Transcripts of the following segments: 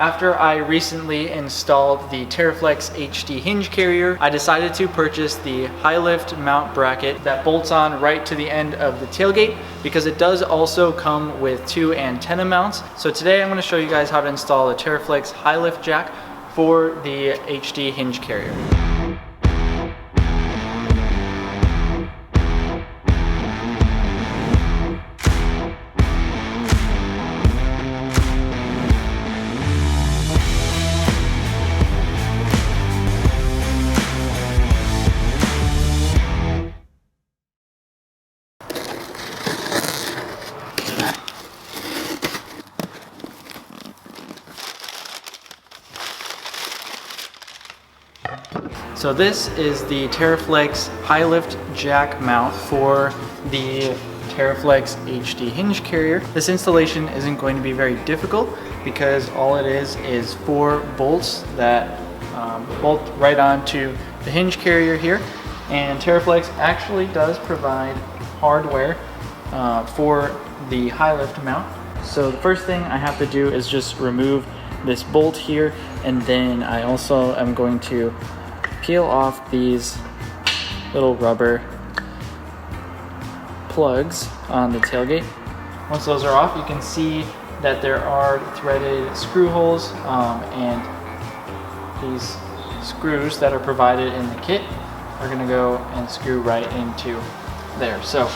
After I recently installed the TeraFlex HD hinge carrier, I decided to purchase the high lift mount bracket that bolts on right to the end of the tailgate, because it does also come with 2 antenna mounts. So today I'm going to show you guys how to install the TeraFlex high lift jack for the HD hinge carrier. So this is the TeraFlex high lift jack mount for the TeraFlex HD hinge carrier. This installation isn't going to be very difficult because all it is 4 bolts that bolt right onto the hinge carrier here. And TeraFlex actually does provide hardware for the high lift mount. So the first thing I have to do is just remove this bolt here, and then I also am going to peel off these little rubber plugs on the tailgate. Once those are off, you can see that there are threaded screw holes, and these screws that are provided in the kit are going to go and screw right into there. So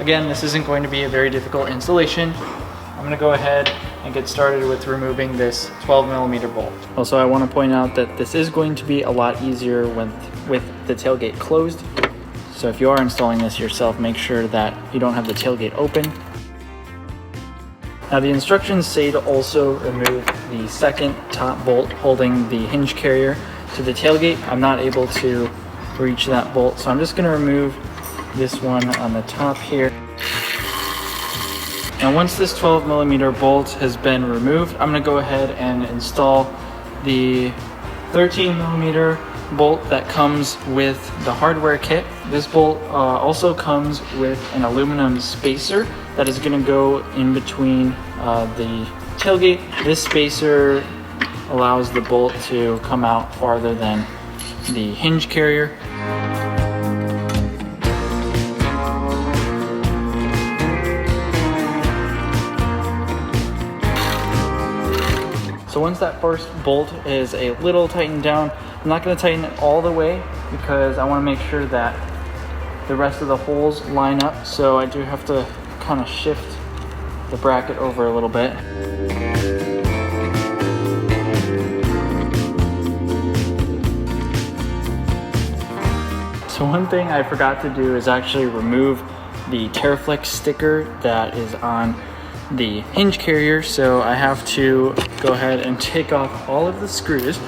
again, this isn't going to be a very difficult installation. I'm going to go ahead and get started with removing this 12mm bolt. Also, I want to point out that this is going to be a lot easier with the tailgate closed. So if you are installing this yourself, make sure that you don't have the tailgate open. Now the instructions say to also remove the second top bolt holding the hinge carrier to the tailgate. I'm not able to reach that bolt, so I'm just going to remove this one on the top here. Now once this 12mm bolt has been removed, I'm going to go ahead and install the 13mm bolt that comes with the hardware kit. This bolt also comes with an aluminum spacer that is going to go in between the tailgate. This spacer allows the bolt to come out farther than the hinge carrier. So once that first bolt is a little tightened down, I'm not going to tighten it all the way because I want to make sure that the rest of the holes line up. So I do have to kind of shift the bracket over a little bit. So one thing I forgot to do is actually remove the TeraFlex sticker that is on the hinge carrier, so I have to go ahead and take off all of the screws.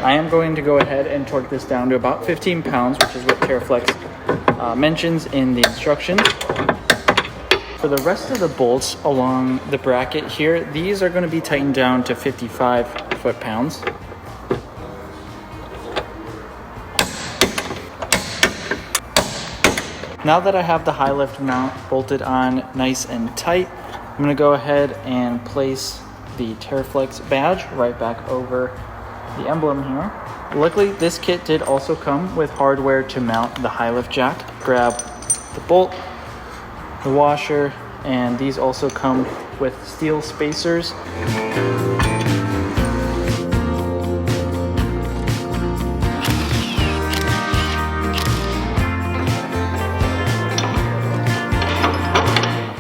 I am going to go ahead and torque this down to about 15 pounds, which is what TeraFlex mentions in the instructions. For the rest of the bolts along the bracket here, these are going to be tightened down to 55 foot-pounds. Now that I have the high lift mount bolted on nice and tight, I'm going to go ahead and place the TeraFlex badge right back over the emblem here. Luckily, this kit did also come with hardware to mount the high lift jack. Grab the bolt, the washer, and these also come with steel spacers.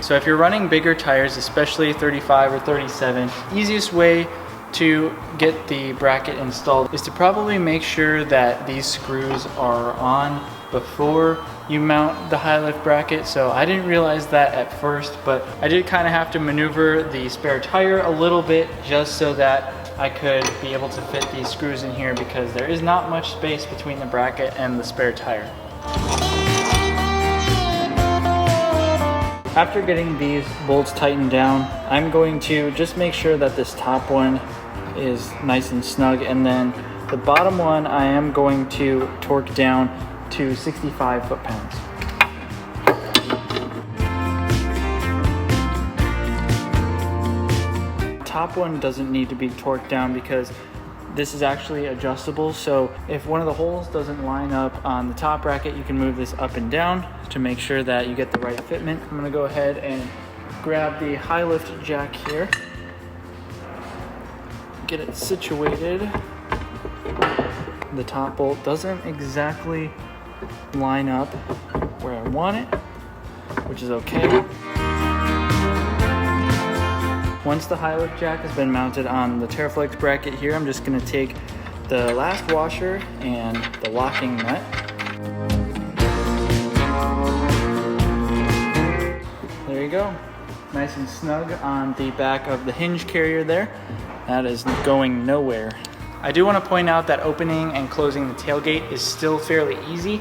So if you're running bigger tires, especially 35 or 37, easiest way to get the bracket installed is to probably make sure that these screws are on before you mount the high lift bracket. So I didn't realize that at first, but I did kind of have to maneuver the spare tire a little bit just so that I could be able to fit these screws in here, because there is not much space between the bracket and the spare tire. After getting these bolts tightened down, I'm going to just make sure that this top one is nice and snug, and then The bottom one I am going to torque down to 65 foot-pounds. Top one doesn't need to be torqued down because this is actually adjustable, so if one of the holes doesn't line up on the top bracket, you can move this up and down to make sure that you get the right fitment. I'm gonna go ahead and grab the high lift jack here, get it situated. The top bolt doesn't exactly line up where I want it, which is okay. Once the high lift jack has been mounted on the TeraFlex bracket here, I'm just gonna take the last washer and the locking nut. There you go. Nice and snug on the back of the hinge carrier there. That is going nowhere. I do want to point out that opening and closing the tailgate is still fairly easy.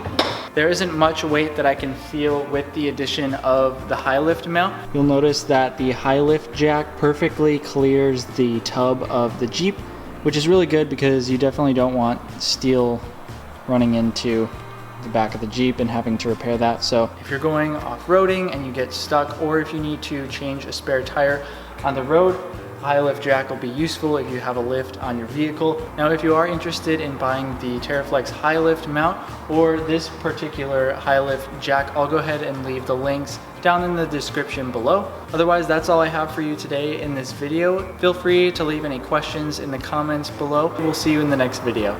There isn't much weight that I can feel with the addition of the high lift mount. You'll notice that the high lift jack perfectly clears the tub of the Jeep, which is really good because you definitely don't want steel running into the back of the Jeep and having to repair that. So if you're going off-roading and you get stuck, or if you need to change a spare tire on the road, high lift jack will be useful if you have a lift on your vehicle. Now, if you are interested in buying the TeraFlex high lift mount or this particular high lift jack, I'll go ahead and leave the links down in the description below. Otherwise, that's all I have for you today in this video. Feel free to leave any questions in the comments below. We'll see you in the next video.